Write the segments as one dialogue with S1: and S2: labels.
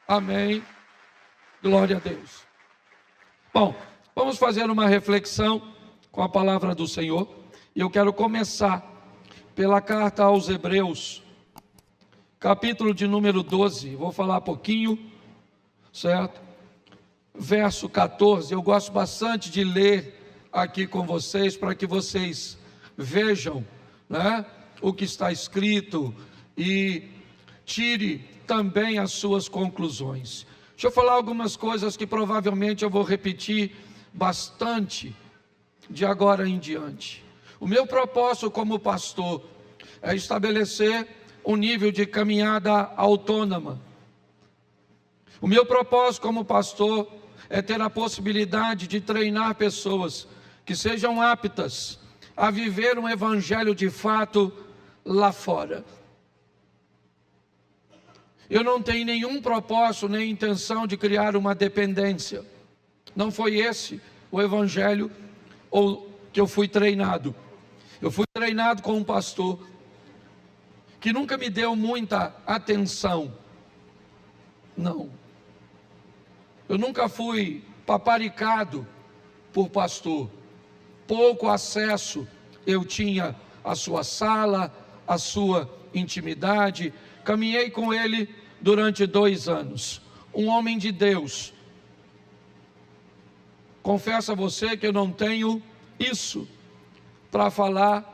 S1: Amém. Glória a Deus. Bom, vamos fazer uma reflexão com a palavra do Senhor. E eu quero começar pela carta aos Hebreus, capítulo de número 12. Vou falar pouquinho, certo? Verso 14. Eu gosto bastante de ler aqui com vocês, para que vocês vejam, né, o que está escrito e tire também as suas conclusões. Deixa eu falar algumas coisas que provavelmente eu vou repetir bastante de agora em diante. O meu propósito como pastor é estabelecer um nível de caminhada autônoma. O meu propósito como pastor é ter a possibilidade de treinar pessoas que sejam aptas a viver um evangelho de fato lá fora. Eu não tenho nenhum propósito nem intenção de criar uma dependência. Não foi esse o evangelho que eu fui treinado. Eu fui treinado com um pastor que nunca me deu muita atenção. Não. Eu nunca fui paparicado por pastor. Pouco acesso eu tinha à sua sala, à sua intimidade. Caminhei com ele durante 2 anos, um homem de Deus. Confesso a você que eu não tenho isso para falar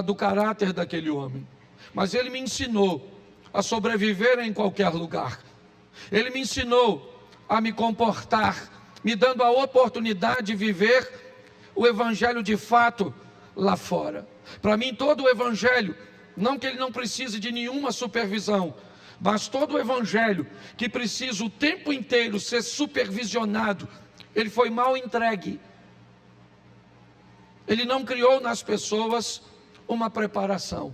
S1: do caráter daquele homem, mas ele me ensinou a sobreviver em qualquer lugar. Ele me ensinou a me comportar, me dando a oportunidade de viver o evangelho de fato lá fora. Para mim, todo o evangelho, não que ele não precise de nenhuma supervisão, mas todo o evangelho que precisa o tempo inteiro ser supervisionado, ele foi mal entregue. Ele não criou nas pessoas uma preparação.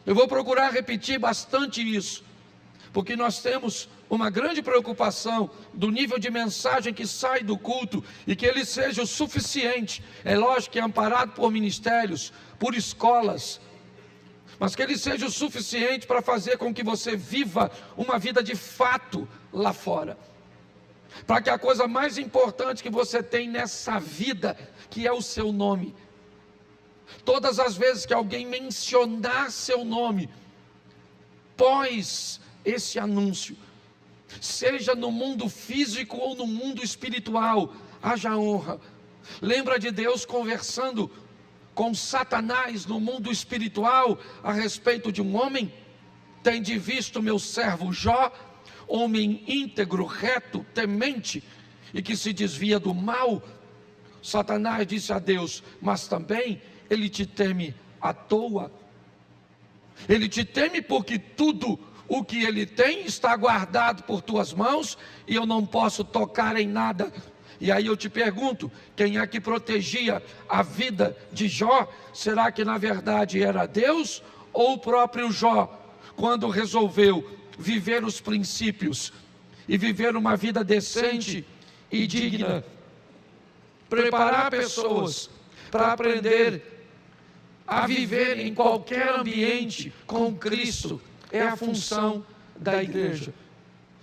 S1: Eu vou procurar repetir bastante isso, porque nós temos uma grande preocupação do nível de mensagem que sai do culto e que ele seja o suficiente. É lógico que é amparado por ministérios, por escolas, mas que ele seja o suficiente para fazer com que você viva uma vida de fato lá fora. Para que a coisa mais importante que você tem nessa vida, que é o seu nome, todas as vezes que alguém mencionar seu nome, pós esse anúncio, seja no mundo físico ou no mundo espiritual, haja honra. Lembra de Deus conversando com Satanás no mundo espiritual a respeito de um homem? Tende visto meu servo Jó, homem íntegro, reto, temente e que se desvia do mal? Satanás disse a Deus: mas também ele te teme à toa. Ele te teme porque tudo o que ele tem está guardado por tuas mãos e eu não posso tocar em nada. E aí eu te pergunto, quem é que protegia a vida de Jó? Será que na verdade era Deus ou o próprio Jó, quando resolveu viver os princípios e viver uma vida decente e digna, preparar pessoas para aprender a viver em qualquer ambiente com Cristo? É a função da igreja.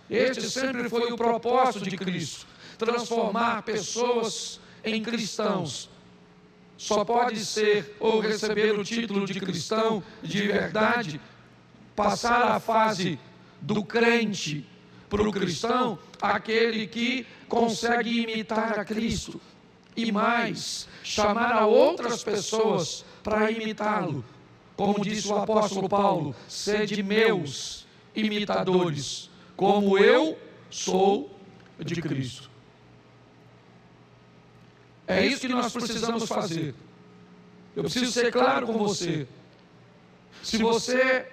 S1: Este sempre foi o propósito de Cristo: transformar pessoas em cristãos. Só pode ser ou receber o título de cristão de verdade, passar a fase do crente para o cristão, aquele que consegue imitar a Cristo e mais, chamar a outras pessoas para imitá-lo. Como disse o apóstolo Paulo: sede meus imitadores, como eu sou de Cristo. É isso que nós precisamos fazer. Eu preciso ser claro com você. Se você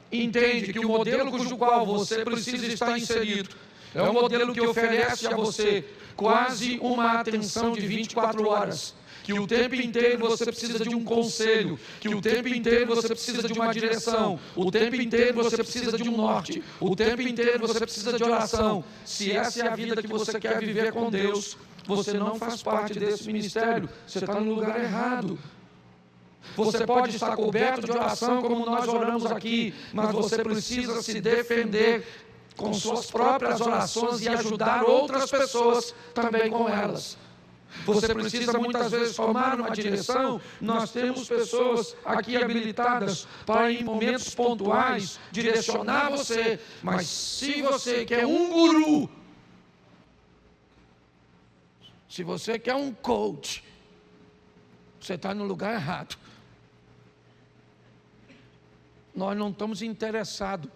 S1: entende que o modelo cujo qual você precisa estar inserido é um modelo que oferece a você quase uma atenção de 24 horas, que o tempo inteiro você precisa de um conselho, que o tempo inteiro você precisa de uma direção, o tempo inteiro você precisa de um norte, o tempo inteiro você precisa de oração. Se essa é a vida que você quer viver com Deus, você não faz parte desse ministério, você está no lugar errado. Você pode estar coberto de oração como nós oramos aqui, mas você precisa se defender com suas próprias orações e ajudar outras pessoas também com elas. Você precisa muitas vezes tomar uma direção. Nós temos pessoas aqui habilitadas para, em momentos pontuais, direcionar você. Mas se você quer um guru, se você quer um coach, você está no lugar errado. Nós não estamos interessados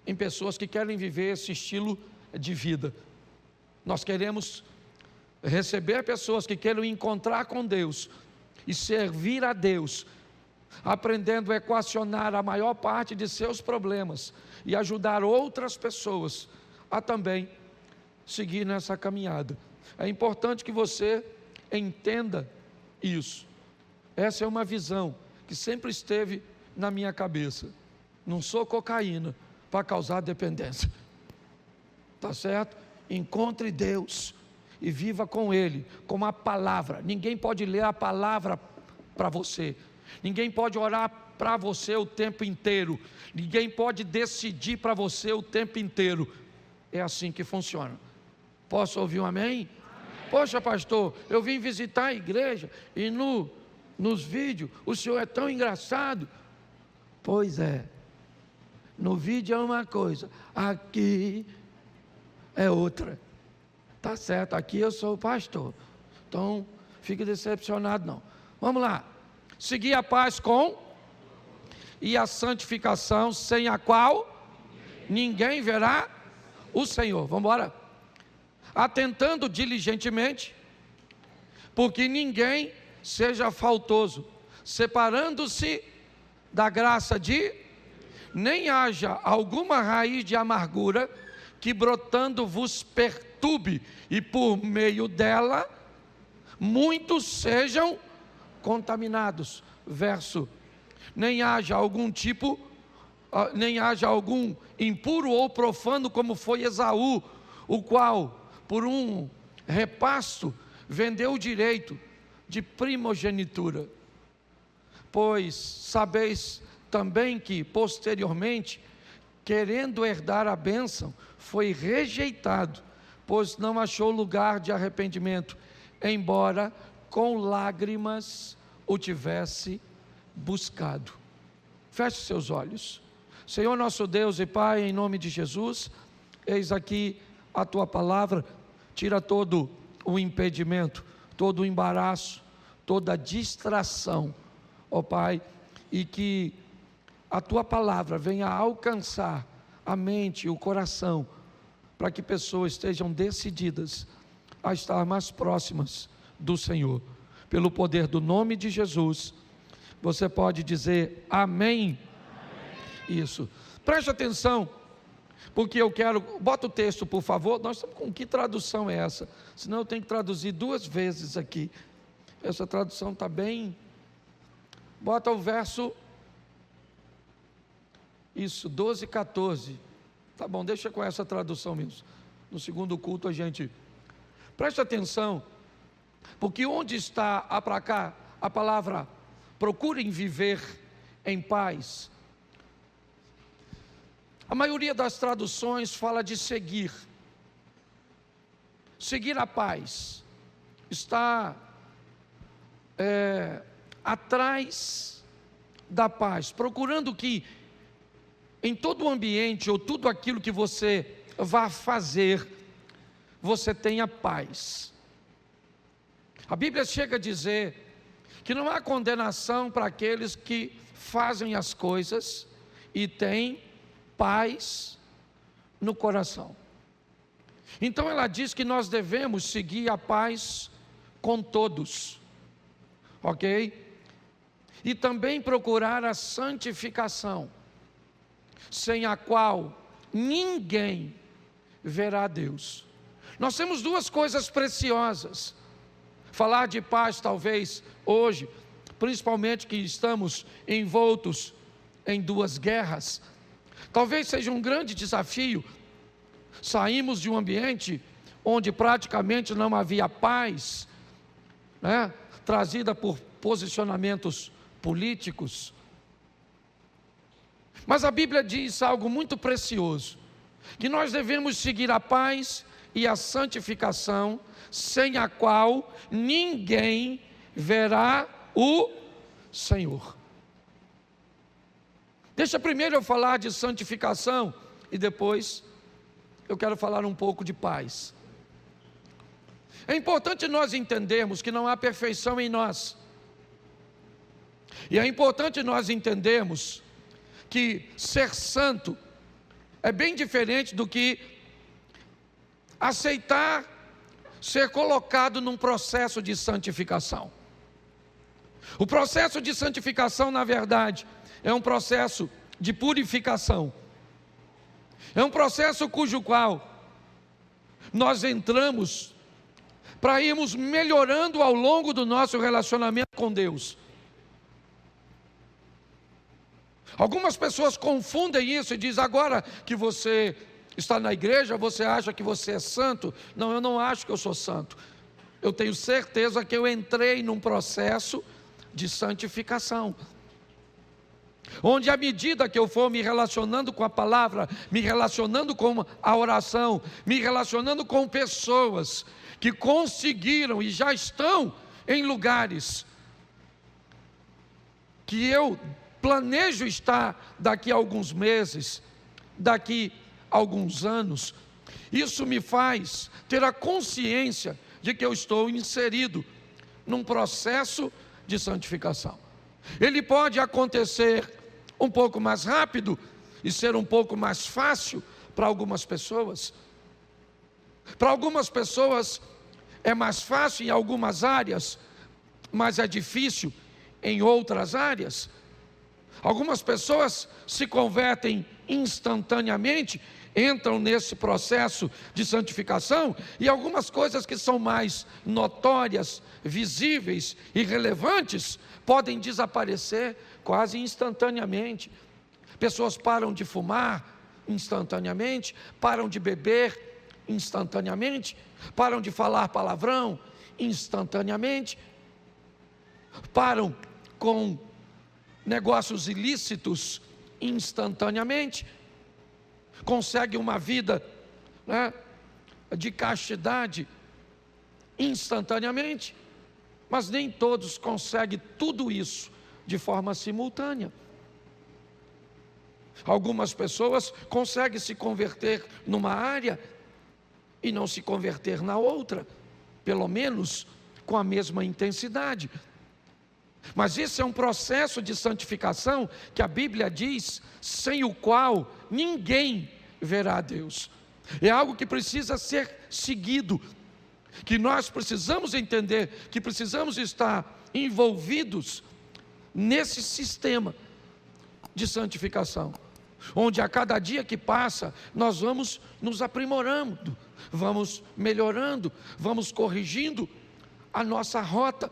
S1: em pessoas que querem viver esse estilo de vida. Nós queremos receber pessoas que queiram encontrar com Deus e servir a Deus, aprendendo a equacionar a maior parte de seus problemas e ajudar outras pessoas a também seguir nessa caminhada. É importante que você entenda isso. Essa é uma visão que sempre esteve na minha cabeça. Não sou cocaína para causar dependência. Tá certo? Encontre Deus e viva com Ele, com a palavra. Ninguém pode ler a palavra para você. Ninguém pode orar para você o tempo inteiro. Ninguém pode decidir para você o tempo inteiro. É assim que funciona. Posso ouvir um amém? Poxa, pastor, eu vim visitar a igreja e nos vídeos o senhor é tão engraçado. Pois é, no vídeo é uma coisa, aqui é outra. Tá certo, aqui eu sou o pastor, então fique decepcionado não. Vamos lá, seguir a paz com e a santificação, sem a qual ninguém verá o Senhor. Vamos embora. Atentando diligentemente, porque ninguém seja faltoso, separando-se da graça nem haja alguma raiz de amargura que brotando vos perturbe, e por meio dela muitos sejam contaminados. Verso: nem haja algum impuro ou profano, como foi Esaú, o qual por um repasto vendeu o direito de primogenitura. Pois sabeis também que posteriormente, querendo herdar a bênção, foi rejeitado, pois não achou lugar de arrependimento, embora com lágrimas o tivesse buscado. Feche seus olhos. Senhor nosso Deus e Pai, em nome de Jesus, eis aqui a Tua palavra. Tira todo o impedimento, todo o embaraço, toda a distração, ó Pai, e que a Tua palavra venha alcançar a mente e o coração, para que pessoas estejam decididas a estar mais próximas do Senhor. Pelo poder do nome de Jesus, você pode dizer amém? Amém. Isso. Preste atenção, porque eu quero, bota o texto por favor. Nós estamos com que tradução é essa? Senão eu tenho que traduzir 2 vezes aqui. Essa tradução está bem. Bota o verso, isso, 12 e 14. Tá bom, deixa com essa tradução mesmo. No segundo culto a gente, preste atenção, porque onde está para cá a palavra procurem viver em paz, a maioria das traduções fala de seguir a paz, está atrás da paz, procurando que em todo o ambiente ou tudo aquilo que você vá fazer, você tenha paz. A Bíblia chega a dizer que não há condenação para aqueles que fazem as coisas e têm paz no coração. Então ela diz que nós devemos seguir a paz com todos, ok? E também procurar a santificação, sem a qual ninguém verá a Deus. Nós temos 2 coisas preciosas. Falar de paz talvez hoje, principalmente que estamos envoltos em 2 guerras, talvez seja um grande desafio. Saímos de um ambiente onde praticamente não havia paz, né? Trazida por posicionamentos políticos. Mas a Bíblia diz algo muito precioso, que nós devemos seguir a paz e a santificação, sem a qual ninguém verá o Senhor. Deixa primeiro eu falar de santificação e depois eu quero falar um pouco de paz. É importante nós entendermos que não há perfeição em nós. E é importante nós entendermos que ser santo é bem diferente do que aceitar ser colocado num processo de santificação. O processo de santificação, na verdade, é um processo de purificação. É um processo cujo qual nós entramos para irmos melhorando ao longo do nosso relacionamento com Deus. Algumas pessoas confundem isso e dizem: agora que você está na igreja, você acha que você é santo? Não, eu não acho que eu sou santo. Eu tenho certeza que eu entrei num processo de santificação, onde à medida que eu for me relacionando com a palavra, me relacionando com a oração, me relacionando com pessoas que conseguiram e já estão em lugares que eu planejo estar daqui a alguns meses, daqui a alguns anos, isso me faz ter a consciência de que eu estou inserido num processo de santificação. Ele pode acontecer um pouco mais rápido e ser um pouco mais fácil para algumas pessoas. Para algumas pessoas é mais fácil em algumas áreas, mas é difícil em outras áreas. Algumas pessoas se convertem instantaneamente, entram nesse processo de santificação, e algumas coisas que são mais notórias, visíveis e relevantes podem desaparecer quase instantaneamente. Pessoas param de fumar instantaneamente, param de beber instantaneamente, param de falar palavrão instantaneamente, param com negócios ilícitos instantaneamente, conseguem uma vida, né, de castidade instantaneamente, mas nem todos conseguem tudo isso de forma simultânea. Algumas pessoas conseguem se converter numa área e não se converter na outra, pelo menos com a mesma intensidade. Mas esse é um processo de santificação que a Bíblia diz, sem o qual ninguém verá a Deus. É algo que precisa ser seguido, que nós precisamos entender, que precisamos estar envolvidos nesse sistema de santificação, onde a cada dia que passa, nós vamos nos aprimorando, vamos melhorando, vamos corrigindo a nossa rota.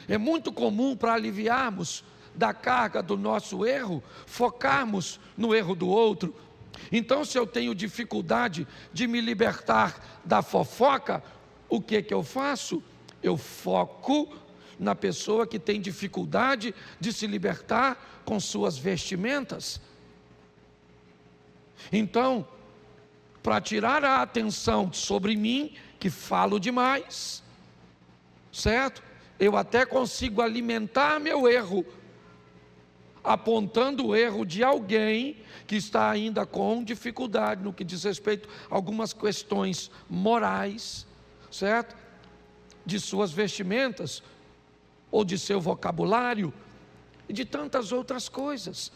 S1: É muito comum, para aliviarmos da carga do nosso erro, focarmos no erro do outro. Então, se eu tenho dificuldade de me libertar da fofoca, o que eu faço? Eu foco na pessoa que tem dificuldade de se libertar com suas vestimentas. Então, para tirar a atenção sobre mim, que falo demais, certo? Eu até consigo alimentar meu erro, apontando o erro de alguém que está ainda com dificuldade no que diz respeito a algumas questões morais, certo? De suas vestimentas, ou de seu vocabulário, e de tantas outras coisas.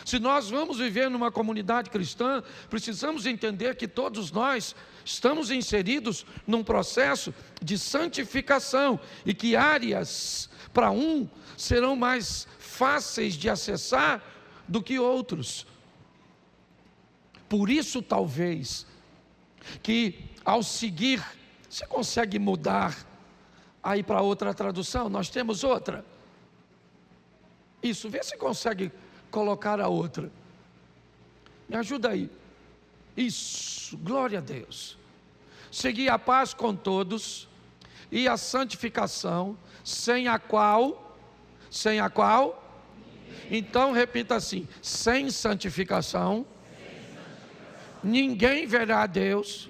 S1: Se nós vamos viver numa comunidade cristã, precisamos entender que todos nós estamos inseridos num processo de santificação, e que áreas para um serão mais fáceis de acessar do que outros. Por isso, talvez, que ao seguir, você consegue mudar aí para outra tradução? Nós temos outra. Isso, vê se consegue colocar a outra. Me ajuda aí. Isso, glória a Deus. Seguir a paz com todos e a santificação, sem a qual, então repita assim: sem santificação, ninguém verá a Deus,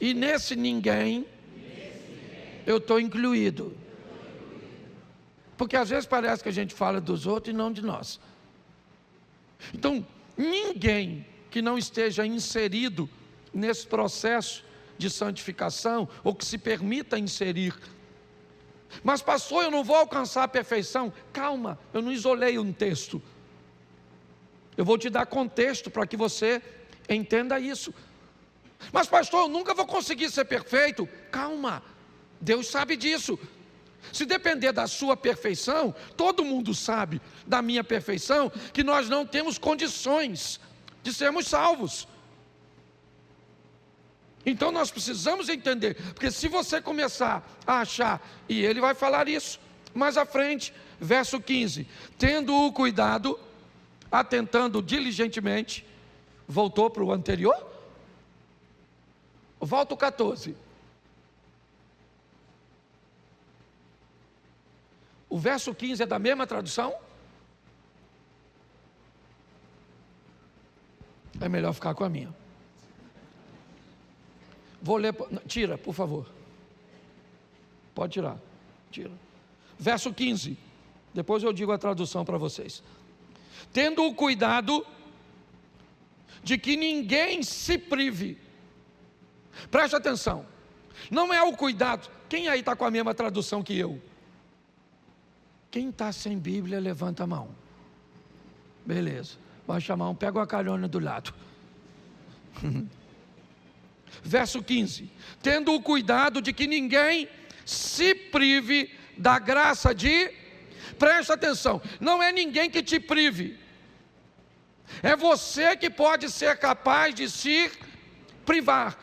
S1: e nesse ninguém, eu estou incluído. Porque às vezes parece que a gente fala dos outros e não de nós. Então, ninguém que não esteja inserido nesse processo de santificação, ou que se permita inserir. Mas pastor, eu não vou alcançar a perfeição. Calma, eu não isolei um texto. Eu vou te dar contexto para que você entenda isso. Mas pastor, eu nunca vou conseguir ser perfeito. Calma, Deus sabe disso. Se depender da sua perfeição, todo mundo sabe da minha perfeição, que nós não temos condições de sermos salvos. Então nós precisamos entender, porque se você começar a achar, e ele vai falar isso mais à frente, verso 15: tendo o cuidado, atentando diligentemente, voltou para o anterior? Volta o 14. O verso 15 é da mesma tradução? É melhor ficar com a minha. Vou ler, tira, por favor. Pode tirar, tira. Verso 15, depois eu digo a tradução para vocês. Tendo o cuidado de que ninguém se prive. Preste atenção, não é o cuidado. Quem aí está com a mesma tradução que eu? Quem está sem Bíblia, levanta a mão. Beleza, vai chamar um, pega uma carona do lado. Verso 15: tendo o cuidado de que ninguém se prive da graça de... Presta atenção, não é ninguém que te prive, é você que pode ser capaz de se privar.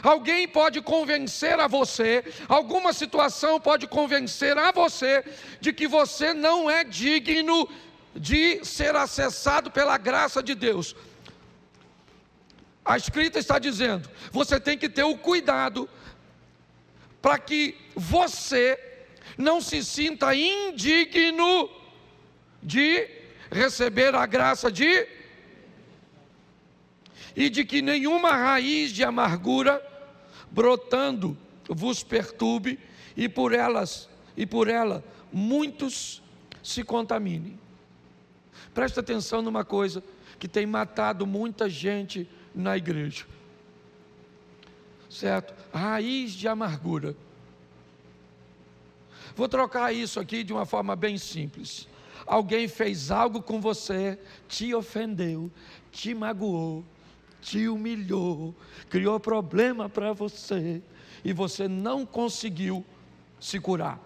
S1: Alguém pode convencer a você, alguma situação pode convencer a você de que você não é digno de ser acessado pela graça de Deus. A Escrita está dizendo, você tem que ter o cuidado para que você não se sinta indigno de receber a graça de... e de que nenhuma raiz de amargura brotando vos perturbe, e por ela muitos se contaminem. Presta atenção numa coisa que tem matado muita gente na igreja, certo? Raiz de amargura. Vou trocar isso aqui de uma forma bem simples. Alguém fez algo com você, te ofendeu, te magoou, te humilhou, criou problema para você, e você não conseguiu se curar.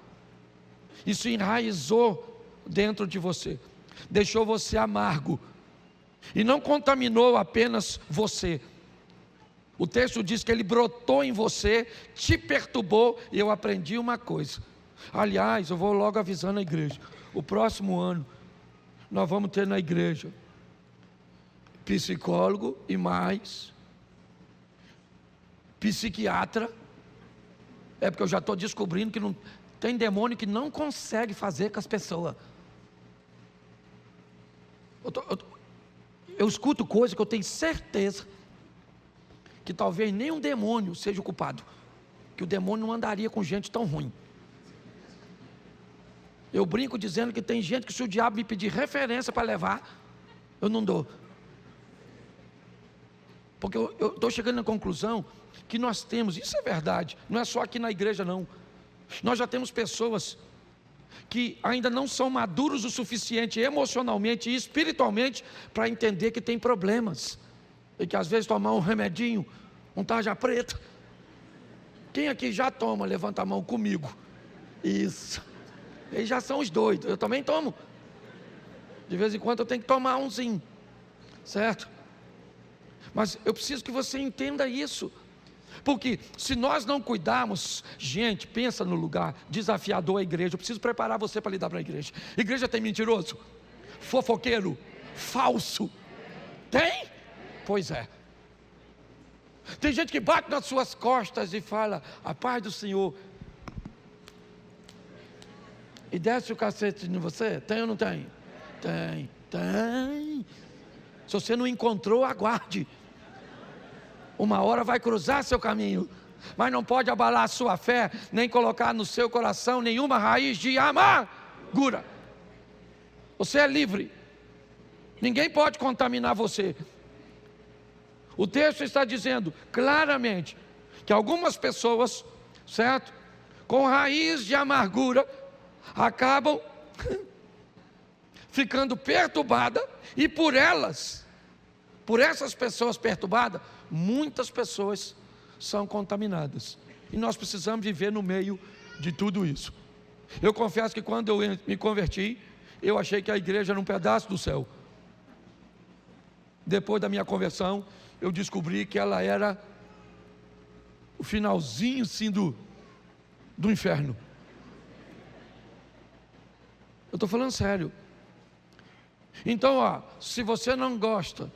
S1: Isso enraizou dentro de você, deixou você amargo, e não contaminou apenas você. O texto diz que ele brotou em você, te perturbou, e eu aprendi uma coisa. Aliás, eu vou logo avisando a igreja, o próximo ano nós vamos ter na igreja psicólogo e mais psiquiatra. É porque eu já estou descobrindo que não tem demônio que não consegue fazer com as pessoas. Eu escuto coisa que eu tenho certeza que talvez nem um demônio seja o culpado, que o demônio não andaria com gente tão ruim. Eu brinco dizendo que tem gente que, se o diabo me pedir referência para levar, eu não dou. Porque eu estou chegando na conclusão que nós temos, isso é verdade, não é só aqui na igreja não, nós já temos pessoas que ainda não são maduros o suficiente emocionalmente e espiritualmente para entender que tem problemas, e que às vezes tomar um remedinho, um tarja preta. Quem aqui já toma? Levanta a mão comigo. Isso, eles já são os doidos, eu também tomo, de vez em quando eu tenho que tomar umzinho, certo? Mas eu preciso que você entenda isso, porque se nós não cuidarmos, gente, pensa no lugar desafiador à igreja. Eu preciso preparar você para lidar para a igreja. Igreja tem mentiroso, fofoqueiro, falso? Tem? Pois é. Tem gente que bate nas suas costas e fala: a paz do Senhor, e desce o cacete em você. Tem ou não tem? Tem. Se você não encontrou, aguarde. Uma hora vai cruzar seu caminho, mas não pode abalar a sua fé, nem colocar no seu coração nenhuma raiz de amargura. Você é livre, ninguém pode contaminar você. O texto está dizendo claramente que algumas pessoas, certo, com raiz de amargura, acabam ficando perturbadas, e por essas pessoas perturbadas, muitas pessoas são contaminadas. E nós precisamos viver no meio de tudo isso. Eu confesso que quando eu me converti, eu achei que a igreja era um pedaço do céu. Depois da minha conversão, eu descobri que ela era o finalzinho sim do inferno. Eu estou falando sério. Então, se você não gosta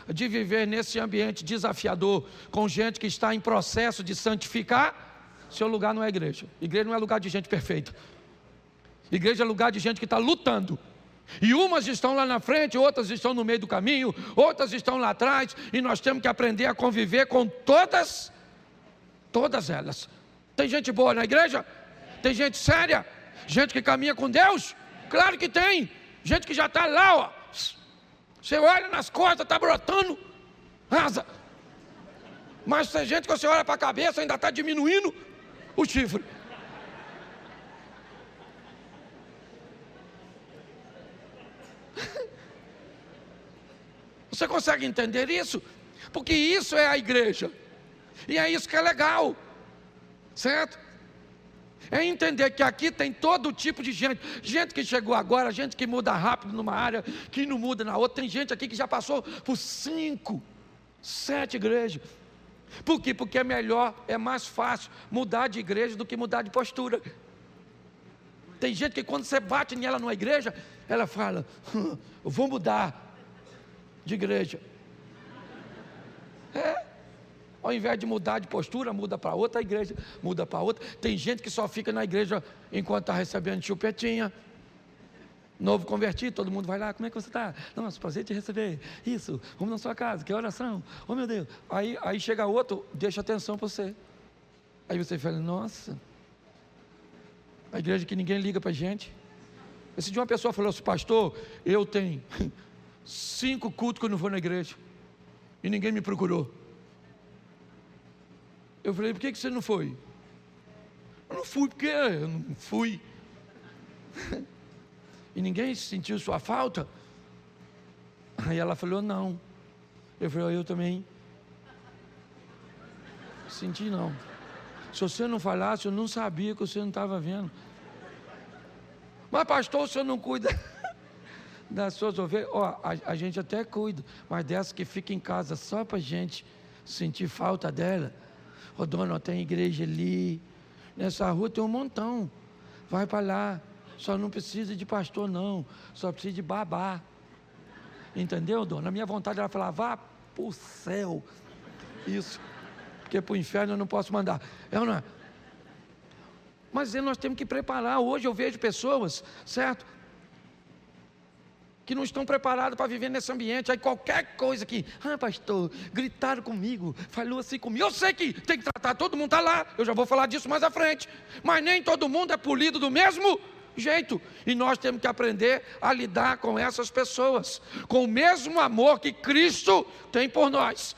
S1: de viver nesse ambiente desafiador, com gente que está em processo de santificar, seu lugar não é igreja. Igreja não é lugar de gente perfeita. Igreja é lugar de gente que está lutando. E umas estão lá na frente, outras estão no meio do caminho, outras estão lá atrás, e nós temos que aprender a conviver com todas elas. Tem gente boa na igreja? Tem gente séria? Gente que caminha com Deus? Claro que tem. Gente que já está lá, você olha nas costas, está brotando asa. Mas tem gente que você olha para a cabeça, ainda está diminuindo o chifre. Você consegue entender isso? Porque isso é a igreja. E é isso que é legal. Certo? É entender que aqui tem todo tipo de gente. Gente que chegou agora, gente que muda rápido numa área, que não muda na outra. Tem gente aqui que já passou por 5, 7 igrejas. Por quê? Porque é melhor, é mais fácil mudar de igreja do que mudar de postura. Tem gente que quando você bate nela numa igreja, ela fala: eu vou mudar de igreja. Ao invés de mudar de postura, muda para outra igreja, muda para outra. Tem gente que só fica na igreja enquanto está recebendo chupetinha. Novo convertido, todo mundo vai lá: como é que você está? Nossa, prazer te receber. Isso, vamos na sua casa, que oração. Oh meu Deus. Aí chega outro, deixa atenção para você. Aí você fala: nossa, a igreja que ninguém liga para a gente. Esse dia uma pessoa falou assim: pastor, eu tenho 5 cultos que eu não vou na igreja, e ninguém me procurou. Eu falei: por que você não foi? Eu não fui porque eu não fui. E ninguém sentiu sua falta? Aí ela falou: não. Eu falei: eu também senti não. Se você não falasse, eu não sabia que você não estava vendo. Mas pastor, o senhor não cuida das suas ovelhas? A gente até cuida, mas dessa que fica em casa só para a gente sentir falta dela. Dona, tem igreja ali, nessa rua tem um montão, vai para lá, só não precisa de pastor não, só precisa de babá. Entendeu, dona? A minha vontade era falar: vá para o céu. Isso, porque para o inferno eu não posso mandar. Não é? Mas nós temos que preparar. Hoje eu vejo pessoas, certo, que não estão preparados para viver nesse ambiente. Aí qualquer coisa que: pastor, gritaram comigo, falou assim comigo. Eu sei que tem que tratar, todo mundo está lá, eu já vou falar disso mais à frente, mas nem todo mundo é polido do mesmo jeito, e nós temos que aprender a lidar com essas pessoas, com o mesmo amor que Cristo tem por nós.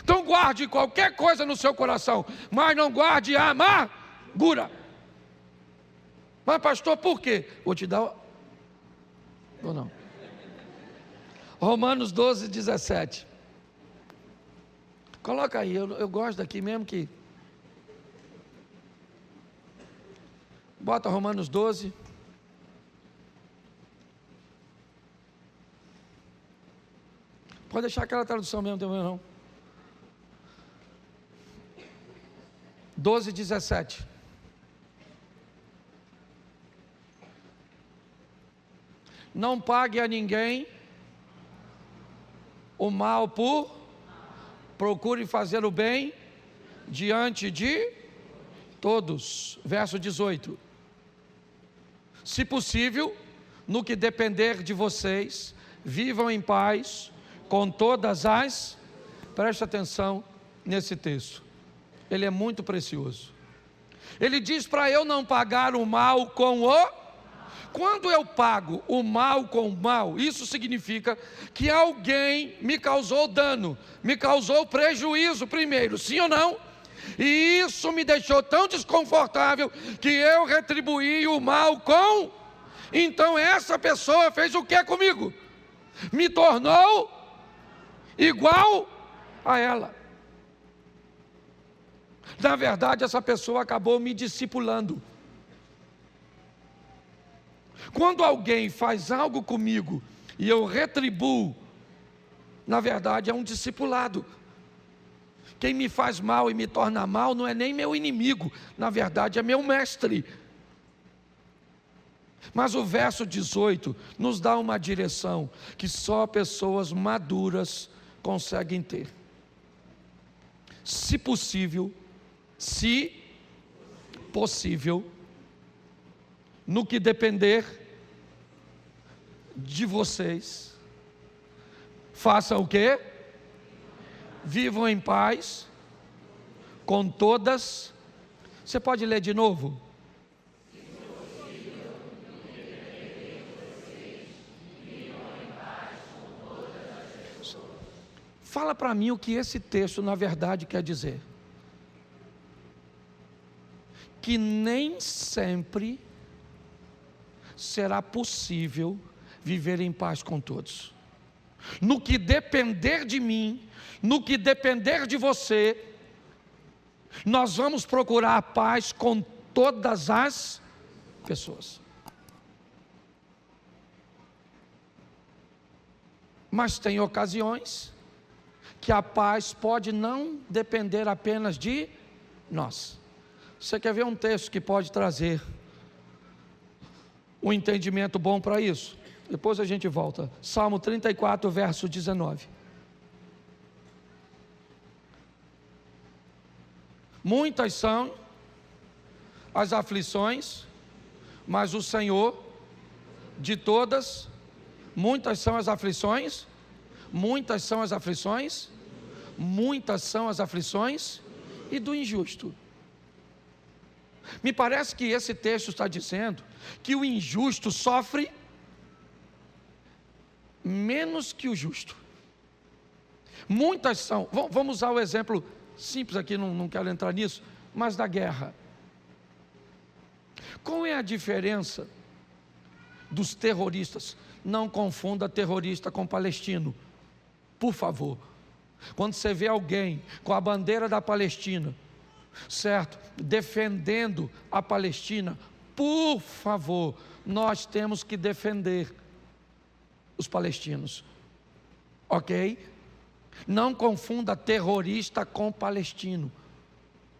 S1: Então guarde qualquer coisa no seu coração, mas não guarde a amargura. Mas pastor, por quê? Vou te dar ou não? Romanos 12, 17. Coloca aí, eu gosto daqui mesmo que. Bota Romanos 12. Pode deixar aquela tradução mesmo, não tem problema não. 12, 17. Não pague a ninguém o mal por procure fazer o bem diante de todos. Verso 18. Se possível, no que depender de vocês, vivam em paz com todas as... Preste atenção nesse texto, ele é muito precioso. Ele diz para eu não pagar o mal com o... Quando eu pago o mal com o mal, isso significa que alguém me causou dano, me causou prejuízo primeiro, sim ou não? E isso me deixou tão desconfortável que eu retribuí o mal com... Então essa pessoa fez o que comigo? Me tornou igual a ela. Na verdade, essa pessoa acabou me discipulando. Quando alguém faz algo comigo e eu retribuo, na verdade é um discipulado. Quem me faz mal e me torna mal não é nem meu inimigo, na verdade é meu mestre. Mas o verso 18 nos dá uma direção que só pessoas maduras conseguem ter. Se possível, no que depender de vocês, façam o quê? Vivam em paz com todas... Você pode ler de novo? Fala para mim o que esse texto na verdade quer dizer. Que nem sempre será possível viver em paz com todos. No que depender de mim, no que depender de você, nós vamos procurar a paz com todas as pessoas. Mas tem ocasiões que a paz pode não depender apenas de nós. Você quer ver um texto que pode trazer um entendimento bom para isso? Depois a gente volta. Salmo 34, verso 19. Muitas são as aflições, mas o Senhor de todas... Muitas são as aflições, muitas são as aflições, muitas são as aflições e do injusto. Me parece que esse texto está dizendo que o injusto sofre menos que o justo. Muitas são, vamos usar o exemplo simples aqui, não quero entrar nisso, mas da guerra. Qual é a diferença dos terroristas? Não confunda terrorista com palestino, por favor. Quando você vê alguém com a bandeira da Palestina, certo, defendendo a Palestina, por favor, nós temos que defender os palestinos, ok? Não confunda terrorista com palestino,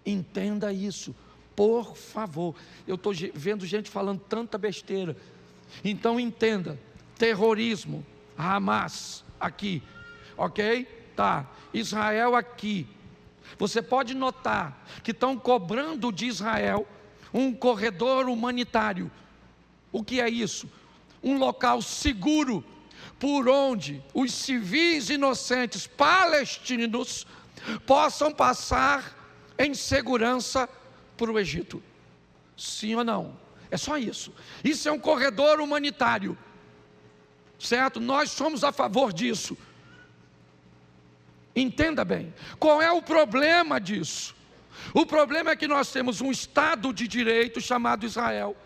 S1: entenda isso, por favor. Eu estou vendo gente falando tanta besteira, então entenda. Terrorismo, Hamas aqui, ok? Tá, Israel aqui. Você pode notar que estão cobrando de Israel um corredor humanitário. O que é isso? Um local seguro por onde os civis inocentes palestinos possam passar em segurança para o Egito. Sim ou não? É só isso. Isso é um corredor humanitário. Certo? Nós somos a favor disso. Entenda bem, qual é o problema disso? O problema é que nós temos um Estado de Direito chamado Israel,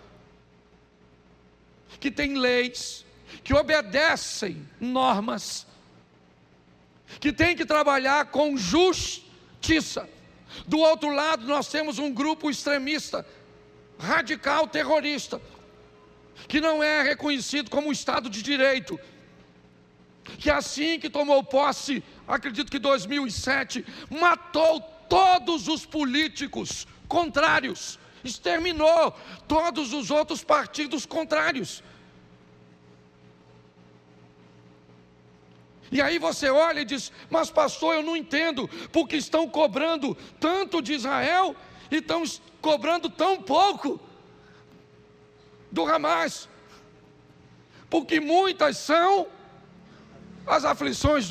S1: que tem leis, que obedecem normas, que tem que trabalhar com justiça. Do outro lado nós temos um grupo extremista, radical, terrorista, que não é reconhecido como Estado de Direito, que assim que tomou posse, acredito que em 2007, matou todos os políticos contrários, exterminou todos os outros partidos contrários. E aí você olha e diz: mas pastor, eu não entendo, porque estão cobrando tanto de Israel e estão cobrando tão pouco do Hamas. Porque muitas são as aflições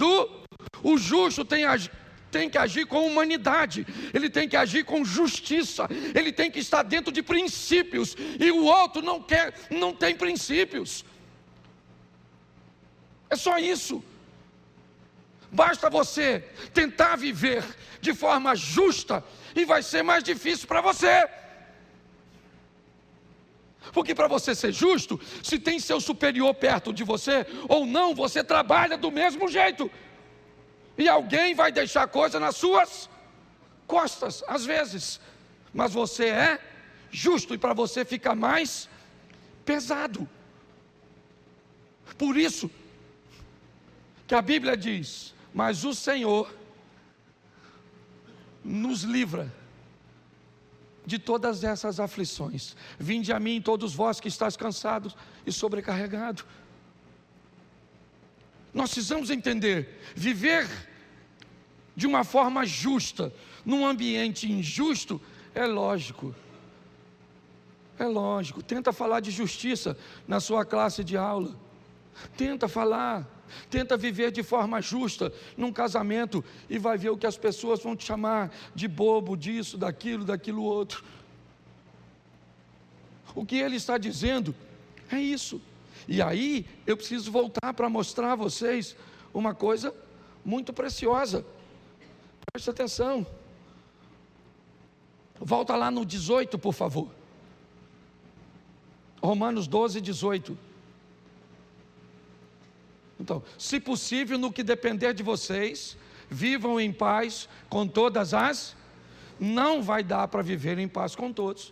S1: o justo tem que agir com humanidade, ele tem que agir com justiça, ele tem que estar dentro de princípios, e o outro não tem princípios. É só isso. Basta você tentar viver de forma justa, e vai ser mais difícil para você. Porque para você ser justo, se tem seu superior perto de você ou não, você trabalha do mesmo jeito. E alguém vai deixar coisa nas suas costas, às vezes. Mas você é justo, e para você fica mais pesado. Por isso que a Bíblia diz: mas o Senhor nos livra de todas essas aflições. Vinde a mim, todos vós que estáis cansados e sobrecarregados. Nós precisamos entender: viver de uma forma justa num ambiente injusto é lógico. É lógico. Tenta falar de justiça na sua classe de aula. Tenta falar. Tenta viver de forma justa num casamento, e vai ver o que as pessoas vão te chamar de bobo, disso, daquilo outro. O que ele está dizendo é isso. E aí eu preciso voltar para mostrar a vocês uma coisa muito preciosa. Preste atenção. Volta lá no 18, por favor. Romanos 12, 18. Então, se possível, no que depender de vocês, vivam em paz com todas as... Não vai dar para viver em paz com todos,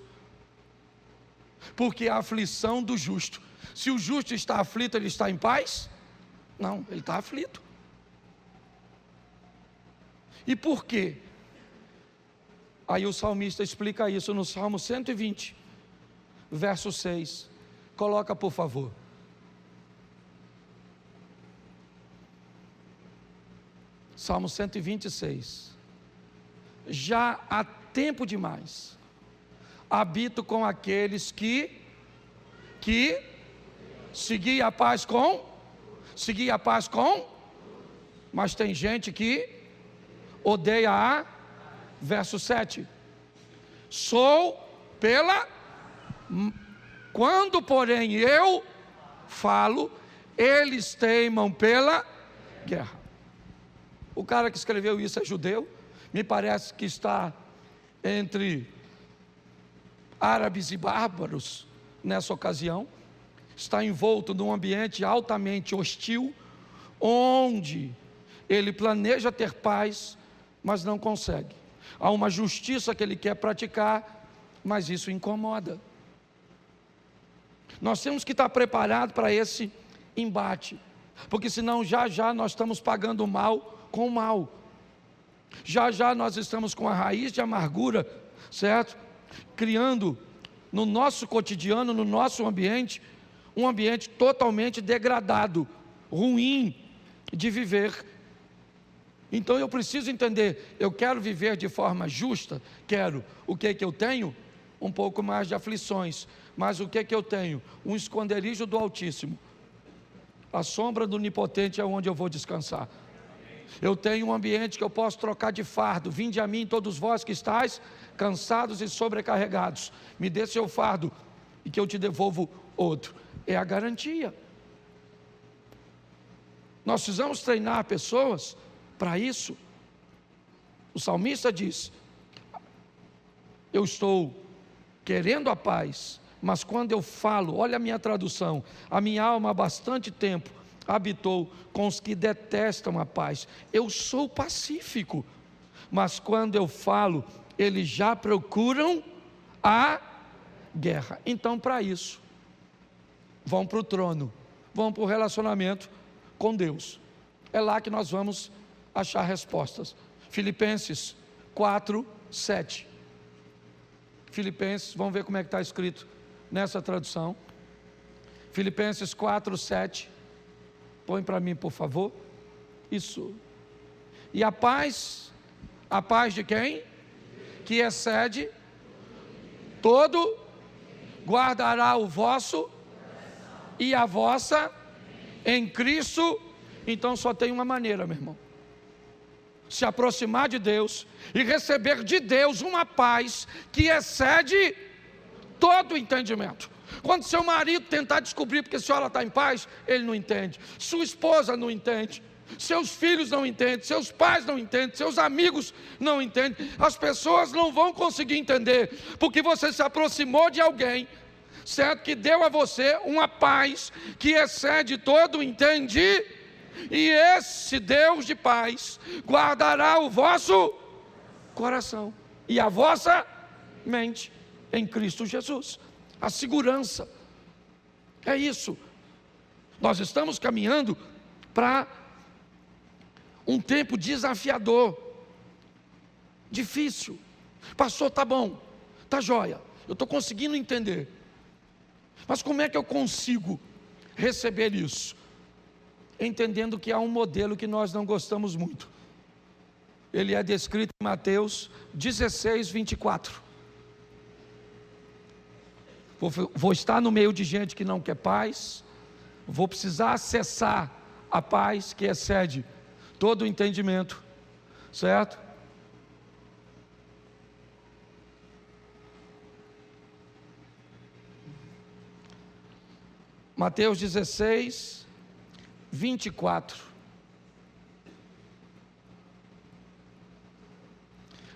S1: porque a aflição do justo. Se o justo está aflito, ele está em paz? Não, ele está aflito. E por quê? Aí o salmista explica isso no Salmo 120, verso 6. Coloca, por favor. Salmo 126. Já há tempo demais habito com aqueles que seguia a paz com, mas tem gente que odeia verso 7. Quando porém eu falo, eles teimam pela guerra. O cara que escreveu isso é judeu, me parece que está entre árabes e bárbaros nessa ocasião, está envolto num ambiente altamente hostil, onde ele planeja ter paz, mas não consegue. Há uma justiça que ele quer praticar, mas isso incomoda. Nós temos que estar preparados para esse embate, porque senão já nós estamos pagando o mal com o mal. Já nós estamos com a raiz de amargura, certo? Criando no nosso cotidiano, no nosso ambiente, um ambiente totalmente degradado, ruim de viver. Então eu preciso entender: eu quero viver de forma justa, quero. O que eu tenho? Um pouco mais de aflições, mas o que eu tenho? Um esconderijo do Altíssimo. A sombra do Onipotente é onde eu vou descansar. Eu tenho um ambiente que eu posso trocar de fardo. Vinde a mim todos vós que estáis cansados e sobrecarregados, me dê seu fardo e que eu te devolvo outro. É a garantia. Nós precisamos treinar pessoas para isso. O salmista diz: eu estou querendo a paz, mas quando eu falo, olha a minha tradução, a minha alma há bastante tempo habitou com os que detestam a paz. Eu sou pacífico, mas quando eu falo, eles já procuram a guerra. Então, para isso, vão para o trono, vão para o relacionamento com Deus. É lá que nós vamos achar respostas. Filipenses 4, 7. Filipenses, vamos ver como é que está escrito nessa tradução. Filipenses 4, 7. Põe para mim, por favor. isso. E a paz de quem? Que excede todo, guardará o vosso e a vossa em Cristo. Então só tem uma maneira, meu irmão: se aproximar de Deus e receber de Deus uma paz que excede todo entendimento. Quando seu marido tentar descobrir porque a senhora está em paz, ele não entende, sua esposa não entende, seus filhos não entendem, seus pais não entendem, seus amigos não entendem, as pessoas não vão conseguir entender, porque você se aproximou de alguém, certo? Que deu a você uma paz que excede todo o entendimento, e esse Deus de paz guardará o vosso coração e a vossa mente em Cristo Jesus. A segurança é isso. Nós estamos caminhando para um tempo desafiador, difícil. Pastor, tá bom, tá jóia, eu estou conseguindo entender, mas como é que eu consigo receber isso? Entendendo que há um modelo que nós não gostamos muito. Ele é descrito em Mateus 16, 24. Vou estar no meio de gente que não quer paz, vou precisar acessar a paz que excede todo o entendimento, certo? Mateus 16, 24.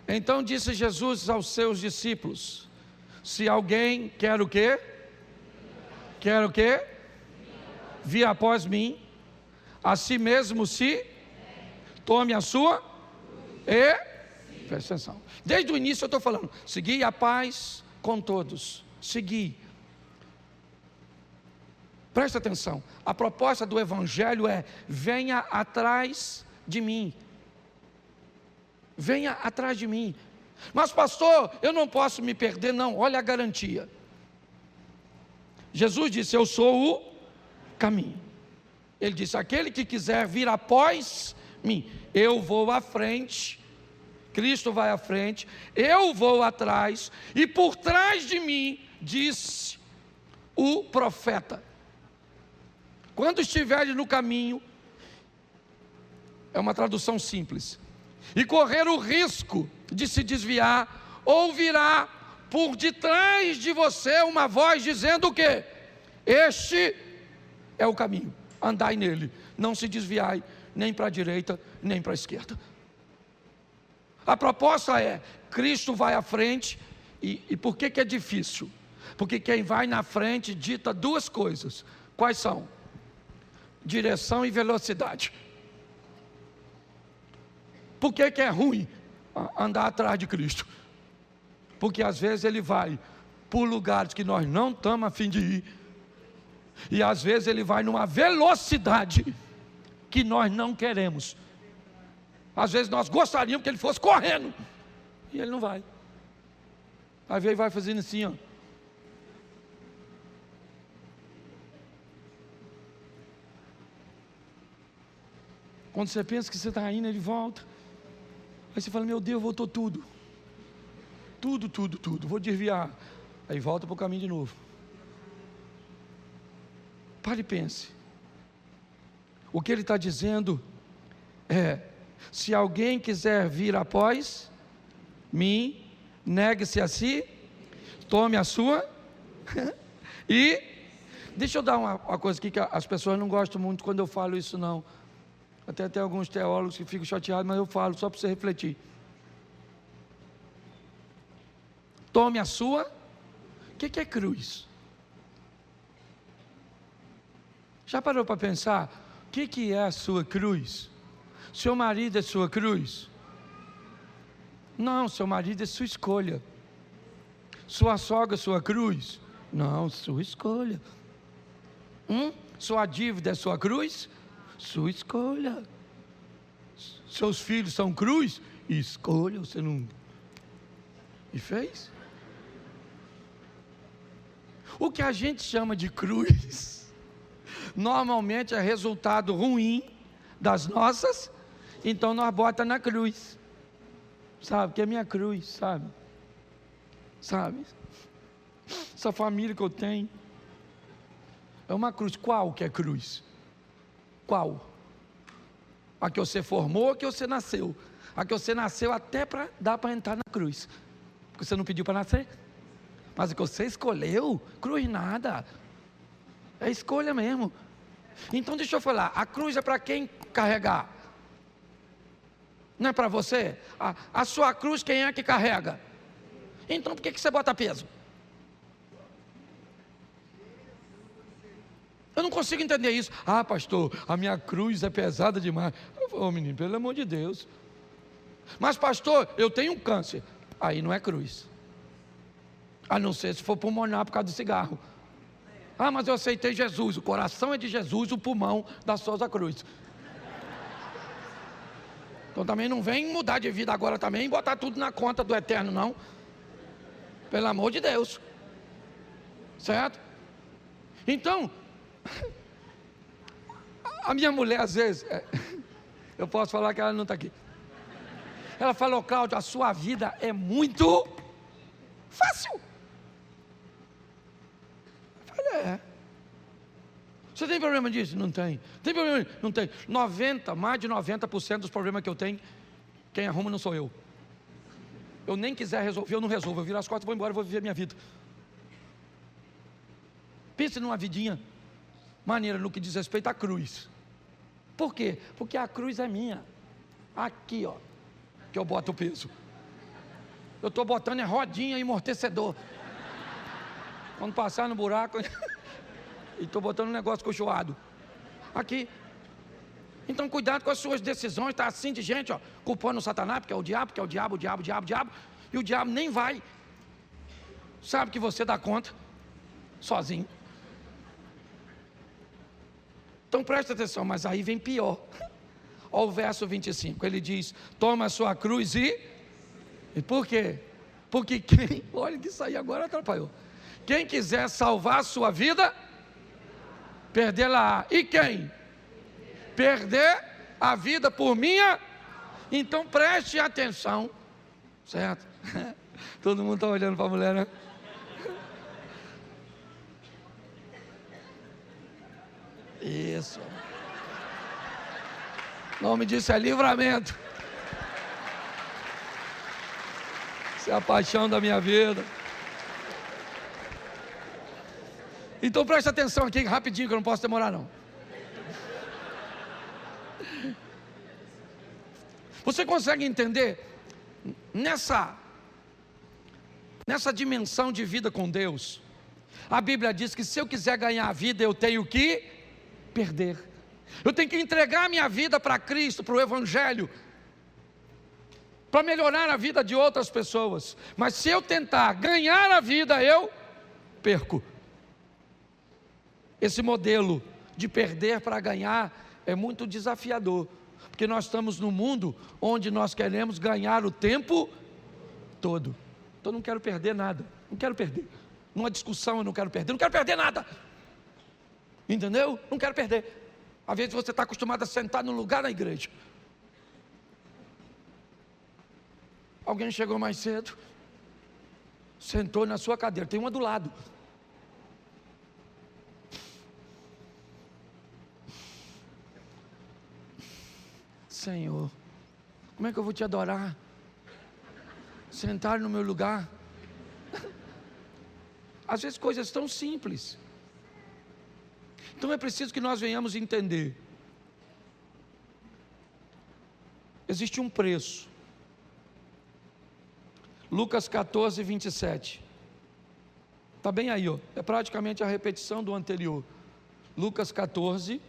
S1: Então disse Jesus aos seus discípulos: se alguém quer o quê? Quer o quê? Vir após mim, a si mesmo se tome a sua e presta atenção. Desde o início eu estou falando: segui a paz com todos. Segui. Presta atenção, a proposta do Evangelho é: venha atrás de mim. Venha atrás de mim. Mas pastor, eu não posso me perder. Não, olha a garantia. Jesus disse: eu sou o caminho. Ele disse: aquele que quiser vir após mim, eu vou à frente, Cristo vai à frente, eu vou atrás, e por trás de mim, disse o profeta, quando estiveres no caminho, é uma tradução simples, e correr o risco de se desviar, ouvirá por detrás de você uma voz dizendo o quê? Este é o caminho, andai nele, não se desviai nem para a direita, nem para a esquerda. A proposta é: Cristo vai à frente. E por que é difícil? Porque quem vai na frente dita duas coisas. Quais são? Direção e velocidade. Por que é ruim andar atrás de Cristo? Porque às vezes Ele vai por lugares que nós não estamos a fim de ir, e às vezes Ele vai numa velocidade que nós não queremos. Às vezes nós gostaríamos que Ele fosse correndo, e Ele não vai. Às vezes vai fazendo assim, ó. Quando você pensa que você está indo, Ele volta. Aí você fala: meu Deus, voltou tudo, vou desviar. Aí volta para o caminho de novo. Pare e pense. O que Ele está dizendo é: se alguém quiser vir após mim, negue-se a si, tome a sua. E deixa eu dar uma coisa aqui que as pessoas não gostam muito quando eu falo isso, não. Até tem alguns teólogos que ficam chateados, mas eu falo só para você refletir. Tome a sua. O que é cruz? Já parou para pensar o que é a sua cruz? Seu marido é sua cruz? Não, seu marido é sua escolha. Sua sogra é sua cruz? Não, sua escolha. Sua dívida é sua cruz? Sua escolha. Seus filhos são cruz? Escolha, você não... E fez? O que a gente chama de cruz, normalmente é resultado ruim das nossas, então nós bota na cruz, sabe, que é minha cruz, sabe, essa família que eu tenho, é uma cruz. Qual que é cruz? Qual? A que você formou, a que você nasceu, a que você nasceu até para dar para entrar na cruz, porque você não pediu para nascer, mas a que você escolheu, cruz nada, é escolha mesmo. Então deixa eu falar, a cruz é para quem carregar? Não é para você? A sua cruz quem é que carrega? Então por que você bota peso? Eu não consigo entender isso. Ah, pastor, a minha cruz é pesada demais. Eu falo, menino, pelo amor de Deus. Mas pastor, eu tenho um câncer. Aí não é cruz, a não ser se for pulmonar por causa do cigarro. Ah, mas eu aceitei Jesus, o coração é de Jesus, o pulmão da Souza Cruz. Então também não vem mudar de vida agora também e botar tudo na conta do eterno, não. Pelo amor de Deus. Certo? Então, a minha mulher às vezes, eu posso falar que ela não está aqui. Ela falou, Cláudio, a sua vida é muito fácil. Eu falei, você tem problema disso? Não tem. Tem problema? Não tem. Mais de 90% dos problemas que eu tenho, quem arruma não sou eu. Eu nem quiser resolver, eu não resolvo. Eu viro as costas, vou embora, vou viver a minha vida. Pense numa vidinha maneira no que diz respeito à cruz. Por quê? Porque a cruz é minha. Aqui, ó, que eu boto o peso. Eu estou botando rodinha e amortecedor. Quando passar no buraco, e estou botando um negócio cochoado. Aqui. Então cuidado com as suas decisões. Está assim de gente, ó, culpando o Satanás, porque é o diabo, o diabo. E o diabo nem vai. Sabe que você dá conta, sozinho. Então presta atenção, mas aí vem pior. Olha o verso 25, ele diz, toma a sua cruz e por quê? Porque quem, olha que isso aí agora atrapalhou. Quem quiser salvar a sua vida, perdê-la. E quem? Perder a vida por minha. Então preste atenção, certo? Todo mundo está olhando para a mulher, né? Isso. O nome disso é livramento. Isso é a paixão da minha vida. Então preste atenção aqui rapidinho, que eu não posso demorar não. Você consegue entender nessa dimensão de vida com Deus? A Bíblia diz que se eu quiser ganhar a vida, eu tenho que perder. Eu tenho que entregar minha vida para Cristo, para o Evangelho, para melhorar a vida de outras pessoas. Mas se eu tentar ganhar a vida, eu perco. Esse modelo de perder para ganhar é muito desafiador, porque nós estamos num mundo onde nós queremos ganhar o tempo todo. Então eu não quero perder nada, não quero perder. Numa discussão eu não quero perder nada. Entendeu? Não quero perder. Às vezes você está acostumado a sentar num lugar na igreja. Alguém chegou mais cedo, sentou na sua cadeira, tem uma do lado. Senhor, como é que eu vou te adorar? Sentar no meu lugar. Às vezes coisas tão simples. Então é preciso que nós venhamos entender. Existe um preço. Lucas 14, 27. Está bem aí, ó. É praticamente a repetição do anterior. Lucas 14,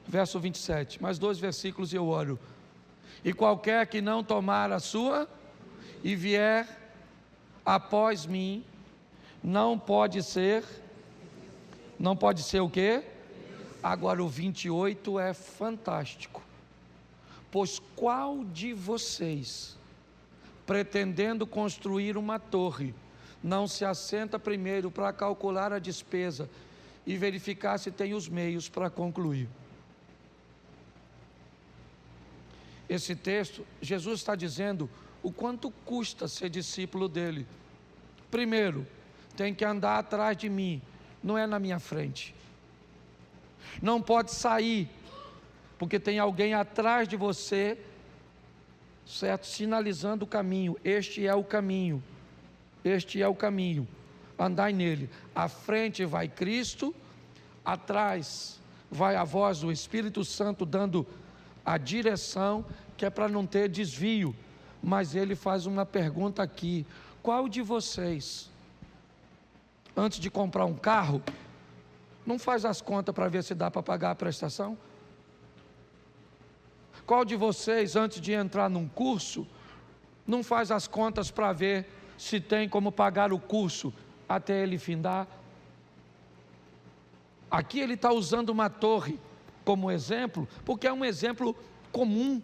S1: verso 27. Mais 2 versículos e eu oro. E qualquer que não tomar a sua e vier após mim, não pode ser o quê? Agora o 28 é fantástico. Pois qual de vocês, pretendendo construir uma torre, não se assenta primeiro para calcular a despesa e verificar se tem os meios para concluir? esse texto, Jesus está dizendo o quanto custa ser discípulo dele. Primeiro, tem que andar atrás de mim, não é na minha frente. Não pode sair, porque tem alguém atrás de você, certo? Sinalizando o caminho. Este é o caminho. Este é o caminho. Andai nele. À frente vai Cristo, atrás vai a voz do Espírito Santo dando a direção, que é para não ter desvio. Mas ele faz uma pergunta aqui: qual de vocês, antes de comprar um carro, não faz as contas para ver se dá para pagar a prestação? Qual de vocês, antes de entrar num curso, não faz as contas para ver se tem como pagar o curso até ele findar? Aqui ele está usando uma torre como exemplo, porque é um exemplo comum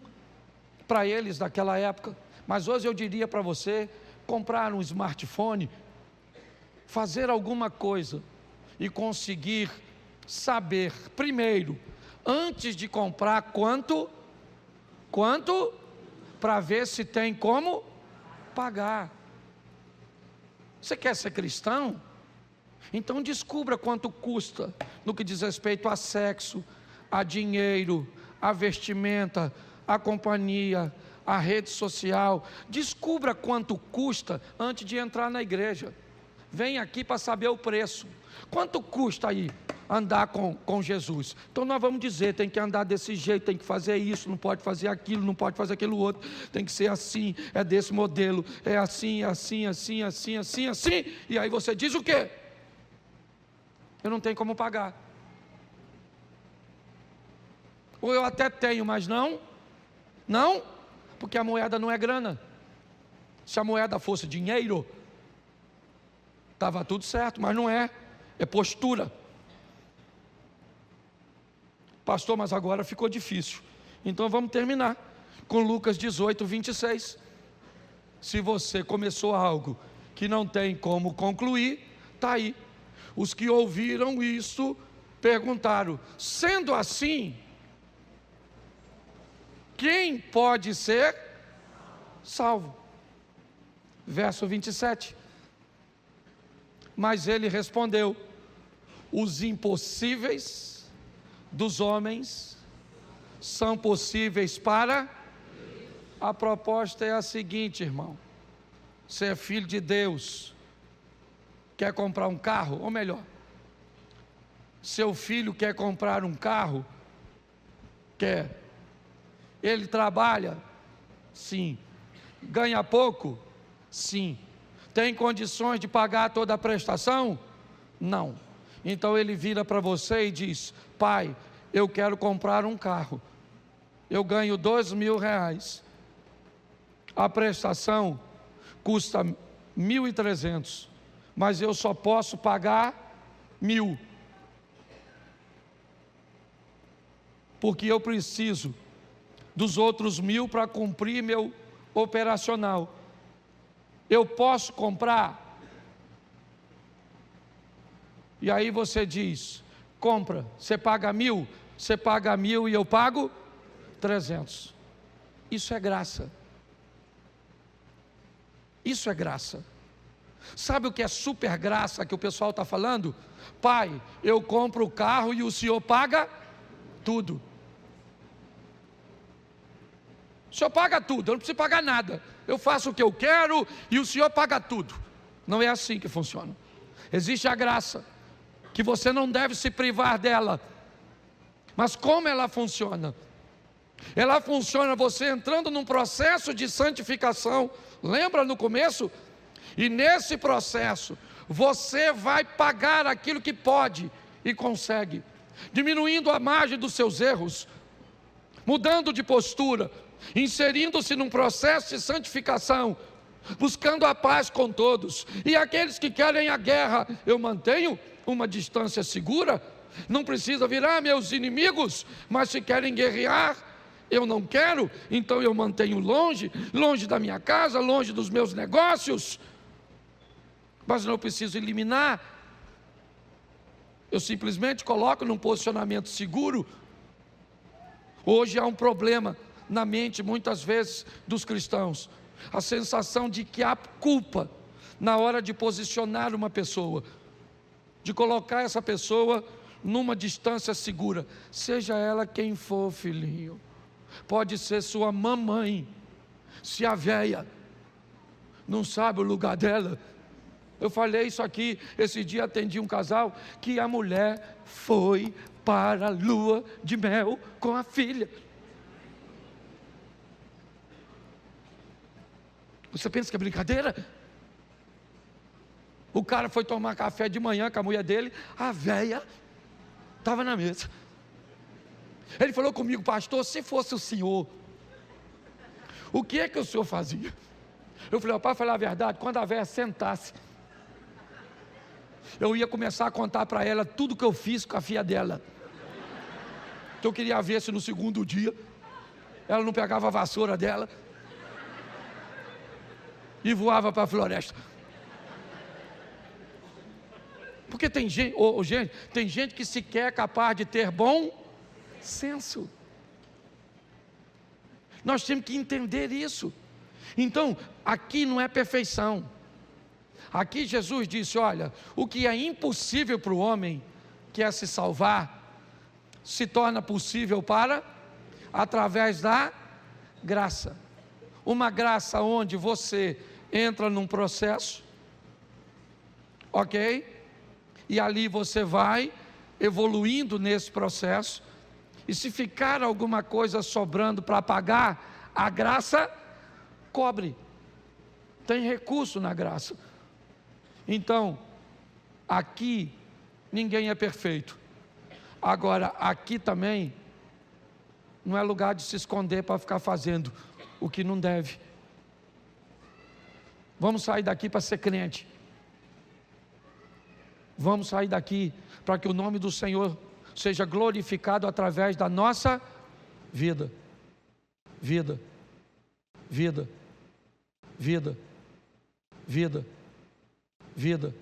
S1: para eles daquela época. Mas hoje eu diria para você, comprar um smartphone, fazer alguma coisa e conseguir saber, primeiro, antes de comprar, quanto, para ver se tem como pagar. Você quer ser cristão? Então descubra quanto custa no que diz respeito a sexo, a dinheiro, a vestimenta, a companhia, a rede social. Descubra quanto custa antes de entrar na igreja. Vem aqui para saber o preço. Quanto custa aí andar com Jesus? Então nós vamos dizer, tem que andar desse jeito, tem que fazer isso, não pode fazer aquilo, não pode fazer aquilo outro, tem que ser assim, é desse modelo, é assim, assim, assim, assim, assim, assim. E aí você diz o quê? Eu não tenho como pagar. Ou eu até tenho, mas não, porque a moeda não é grana. Se a moeda fosse dinheiro, estava tudo certo, mas não é, é postura. Pastor, mas agora ficou difícil. Então vamos terminar com Lucas 18, 26. Se você começou algo que não tem como concluir, está aí. Os que ouviram isso perguntaram: sendo assim, quem pode ser salvo? Verso 27. Mas ele respondeu: os impossíveis dos homens são possíveis para... A proposta é a seguinte, irmão: você é filho de Deus, quer comprar um carro, ou melhor, seu filho quer comprar um carro? Quer. Ele trabalha? Sim. Ganha pouco? Sim. Tem condições de pagar toda a prestação? Não. Então ele vira para você e diz: pai, eu quero comprar um carro, eu ganho R$2.000, a prestação custa 1.300, mas eu só posso pagar 1.000, porque eu preciso dos outros 1.000 para cumprir meu operacional. Eu posso comprar? E aí você diz: compra. Você paga 1.000? Você paga 1.000 e eu pago 300. Isso é graça. Isso é graça. Sabe o que é super graça que o pessoal está falando? Pai, eu compro o carro e o senhor paga tudo. O senhor paga tudo, eu não preciso pagar nada. Eu faço o que eu quero e o senhor paga tudo. Não é assim que funciona. Existe a graça, que você não deve se privar dela. Mas como ela funciona? Ela funciona você entrando num processo de santificação. Lembra no começo? E nesse processo, você vai pagar aquilo que pode e consegue, diminuindo a margem dos seus erros, mudando de postura, inserindo-se num processo de santificação, buscando a paz com todos. E aqueles que querem a guerra, eu mantenho uma distância segura. Não precisa virar meus inimigos, mas se querem guerrear, eu não quero, então eu mantenho longe da minha casa, longe dos meus negócios. Mas não preciso eliminar, eu simplesmente coloco num posicionamento seguro. Hoje há um problema na mente, muitas vezes, dos cristãos. A sensação de que há culpa na hora de posicionar uma pessoa, de colocar essa pessoa numa distância segura, seja ela quem for, filhinho. Pode ser sua mamãe. Se a véia não sabe o lugar dela. Eu falei isso aqui, esse dia atendi um casal, que a mulher foi para a lua de mel com a filha. Você pensa que é brincadeira? O cara foi tomar café de manhã com a mulher dele, a véia estava na mesa. Ele falou comigo: pastor, se fosse o senhor, o que é que o senhor fazia? Eu falei: para falar a verdade, quando a véia sentasse, eu ia começar a contar para ela tudo que eu fiz com a filha dela. Que eu queria ver se no segundo dia ela não pegava a vassoura dela e voava para a floresta. Porque tem gente, tem gente que sequer é capaz de ter bom senso. Nós temos que entender isso. Então, aqui não é perfeição. Aqui Jesus disse: olha, o que é impossível para o homem, que é se salvar, se torna possível através da graça. Uma graça onde você entra num processo, ok? E ali você vai evoluindo nesse processo, e se ficar alguma coisa sobrando para pagar, a graça cobre. Tem recurso na graça. Então, aqui ninguém é perfeito. Agora, aqui também não é lugar de se esconder para ficar fazendo o que não deve. Vamos sair daqui para ser crente. Vamos sair daqui para que o nome do Senhor seja glorificado através da nossa vida. Vida, vida, vida, vida, vida.